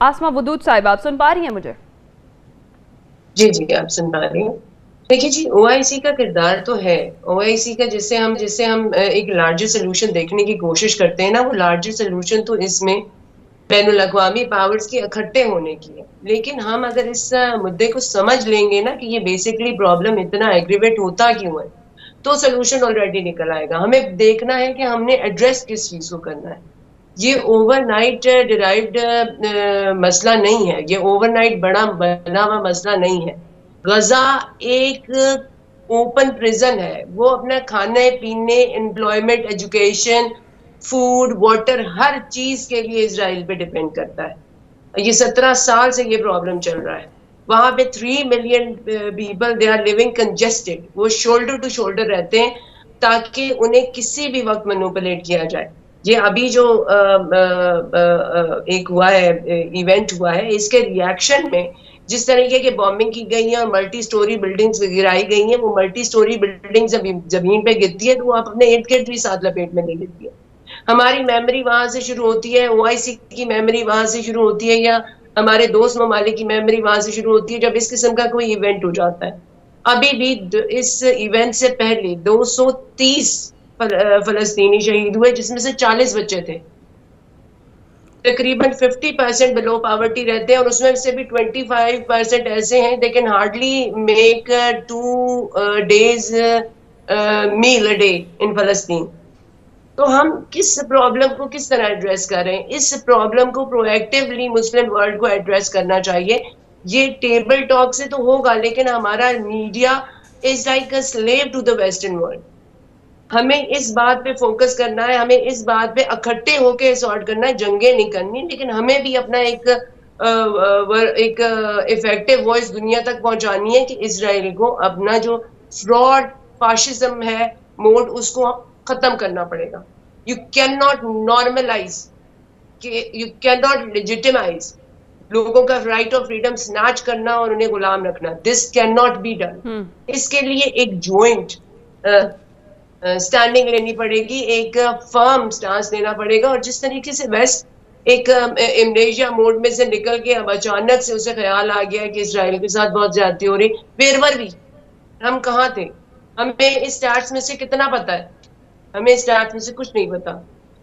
आसमा वदूद साहिब, आप सुन पा रही हैं मुझे? जी जी, आप सुन पा रही हैं। देखिए जी, ओआईसी का किरदार तो है। ओआईसी का जिससे हम एक लार्जर सोल्यूशन देखने की कोशिश करते हैं ना, वो लार्जर सोल्यूशन तो इसमें बैनुल अक़वामी पावर्स के इकट्ठे होने की है। लेकिन हम अगर इस मुद्दे को समझ लेंगे ना कि ये बेसिकली प्रॉब्लम इतना एग्रीवेट होता क्यों है, तो सोल्यूशन ऑलरेडी निकल आएगा। हमें देखना है कि हमने एड्रेस किस चीज को करना है। ये ओवरनाइट डिराइव्ड मसला नहीं है, ये ओवरनाइट बना हुआ मसला नहीं है। गजा एक ओपन प्रिजन है, वो अपना खाने पीने, एम्प्लॉयमेंट, एजुकेशन, फूड, वाटर, हर चीज के लिए इसराइल पे डिपेंड करता है। ये 17 साल से ये प्रॉब्लम चल रहा है। वहां पे 3 million people they are living congested, वो शोल्डर टू शोल्डर रहते हैं ताकि उन्हें किसी भी वक्त मैनिपुलेट किया जाए। ये अभी जो एक हुआ है, इवेंट हुआ है, इसके रिएक्शन में जिस तरीके की बॉम्बिंग की गई है और मल्टी स्टोरी बिल्डिंग्स गिराई गई हैं, वो मल्टी स्टोरी बिल्डिंग जब जमीन पे गिरती है तो वो अपने इर्द गिर्द भी साथ लपेट में ले लेती है। हमारी मेमोरी वहां से शुरू होती है, ओआईसी की मेमोरी वहां से शुरू होती है, या हमारे दोस्त ममालिक की मेमोरी वहां से शुरू होती है जब इस किस्म का कोई इवेंट हो जाता है। अभी भी इस इवेंट से पहले 230 फलस्तीनी शहीद हुए, जिसमें से 40 बच्चे थे। तकरीबन 50% बिलो पावर्टी रहते हैं और उसमें से भी 25% ऐसे हैं they can hardly make 2 days meal a day in फलस्तीन। तो हम किस प्रॉब्लम को किस तरह एड्रेस कर रहे हैं? इस प्रॉब्लम को प्रोएक्टिवली मुस्लिम वर्ल्ड को एड्रेस करना चाहिए। ये टेबल टॉक से तो होगा, लेकिन हमारा media is like a slave to the western world. हमें इस बात पे फोकस करना है, हमें इस बात पे इकट्ठे होके सॉर्ट करना है। जंगे नहीं करनी, लेकिन हमें भी अपना एक इफेक्टिव वॉइस दुनिया तक पहुंचानी है कि इसराइल को अपना जो फ्रॉड फाशिज्म है मोड, उसको खत्म करना पड़ेगा। You can not normalise, you can not legitimise लोगों का राइट ऑफ फ्रीडम स्नैच करना और उन्हें गुलाम रखना। This can not be done. इसके लिए एक ज्वाइंट स्टैंडिंग लेनी पड़ेगी, एक फर्म स्टांस लेना पड़ेगा। और जिस तरीके से वेस्ट एक इमनेशिया मोड में से निकल के अब अचानक से उसे ख्याल आ गया कि इसराइल के साथ बहुत ज्यादती हो रही, वेरवर भी हम कहाँ थे? हमें इस स्टैट्स में से कितना पता है? हमें इस स्टैट्स में से कुछ नहीं पता,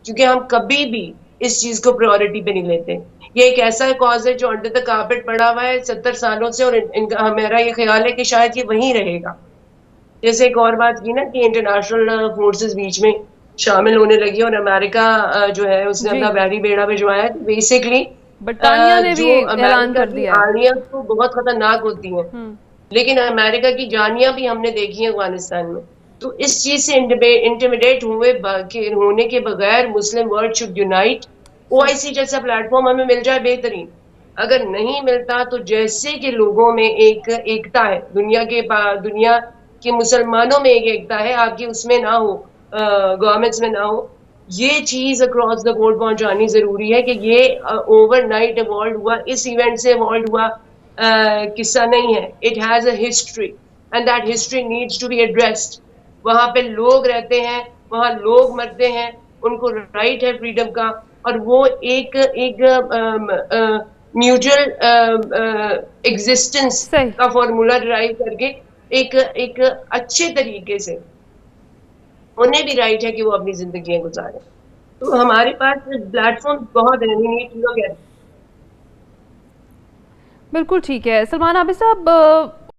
क्योंकि हम कभी भी इस चीज को प्रायोरिटी पे नहीं लेते। ये एक ऐसा कॉज है जो अंडर द कारपेट पड़ा हुआ है 70 सालों से, और मेरा ये ख्याल है कि शायद ये वहीं रहेगा। जैसे एक और बात की ना कि इंटरनेशनल फोर्सेस बीच में शामिल होने लगी और अमेरिका जो है उसने जी, अपना बैरी बेड़ा भिजवाया। तो बेसिकली बरतानिया ने भी जो ऐलान अमेरिका कर की दिया है। आर्मियां तो बहुत खतरनाक होती हैं, हम्म। लेकिन अमेरिका की जानियां भी हमने देखी है अफगानिस्तान में। तो इस चीज से इंटिमिडेट होने के बगैर मुस्लिम वर्ल्ड शुड यूनाइट। सही। ओआईसी जैसा प्लेटफॉर्म हमें मिल जाए बेहतरीन। अगर नहीं मिलता तो जैसे कि लोगों में एक एकता है, दुनिया के मुसलमानों में एक एकता है, आपकी उसमें ना हो, गवर्नमेंट्स में ना हो, ये चीज अक्रॉस द बोर्ड पहुंचानी जरूरी है कि ये ओवरनाइट इवॉल्व हुआ, इस इवेंट से इवॉल्व हुआ किस्सा नहीं है। It has a history and that history needs to be addressed. वहां पे लोग रहते हैं, वहां लोग मरते हैं, उनको राइट है फ्रीडम का, और वो एक एक म्यूचुअल एग्जिस्टेंस सही। का फॉर्मूला डिराइव करके एक एक अच्छे तरीके से उन्हें भी राइट है कि वो अपनी जिंदगी गुजारे। तो हमारे पास प्लेटफॉर्म बहुत है, बिल्कुल ठीक है। सलमान आबिद साहब,